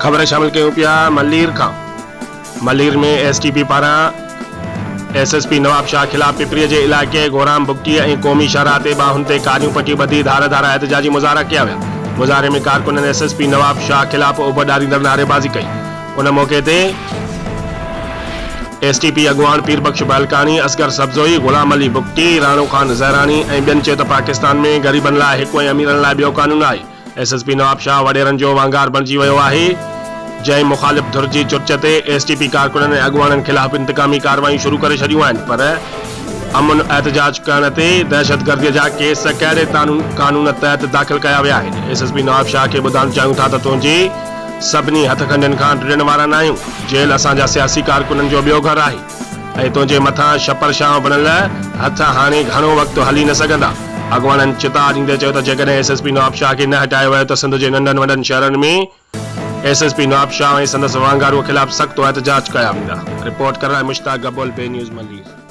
खबर शामिल कयूं पिया मलीर खां। मलीर में एसटीपी पारां एसएसपी नवाब शाह खिलाफ पिपरीअ जे इलाइक़े गोराम बुगटी ऐं क़ौमी शाहराह ते बाहुनि ते कारियूं पटी ॿधी धार धार एहतजाजी मुज़ाहरा कया विया। मुज़ाहरे में कारकुननि एसएसपी नवाब शाह खिलाफ उब ॾारींदड़ नारेबाज़ी कई। उन मौक़े ते एसटीपी अॻवान पीरबख्श बहलकानी, असगर सब्ज़ोई, गुलाम अली बुगटी, राणो खान ज़हरानी ऐं ॿियनि चयो त पाकिस्तान में ग़रीबनि लाइ हिकु ऐं अमीरनि लाइ ॿियो कानून आहे। एसएसपी नवाब शाह वॾेरनि जो वांगार बणिजी वियो आहे, जंहिं मुखालिफ़ धुर जी चुर्च ते एसटीपी कारकुननि ऐं अॻवाननि ख़िलाफ़ इंतकामी कार्रवाई शुरू करे छॾियूं आहिनि, पर अमन एहतजाज करण ते दहशतगर्दीअ जा केस कहिड़े कानून तहत दाख़िल कया विया आहिनि। एसएसपी नवाब शाह खे ॿुधाइणु चाहियूं था त तुंहिंजी सभिनी हथखंडियुनि खां ॾिण वारा न आहियूं। जेल असांजा सियासी कारकुननि जो ॿियो घर आहे ऐं तुंहिंजे मथां छपर छांव बणियल हथ हाणे घणो वक़्तु हली न सघंदा। अॻवाननि चिता ॾींदे चयो त जेकॾहिं एसएसपी नवाब शाह खे न हटायो वियो त सिंध जे नंढनि वॾनि शहरनि में एसएसपी नवाब शाह ऐं संदसि वांगारूअ ख़िलाफ़ सख़्त एहतजाज कया वेंदा। रिपोर्ट कर रहा है मुश्ताक गब्बोल, पे न्यूज़ मलीर।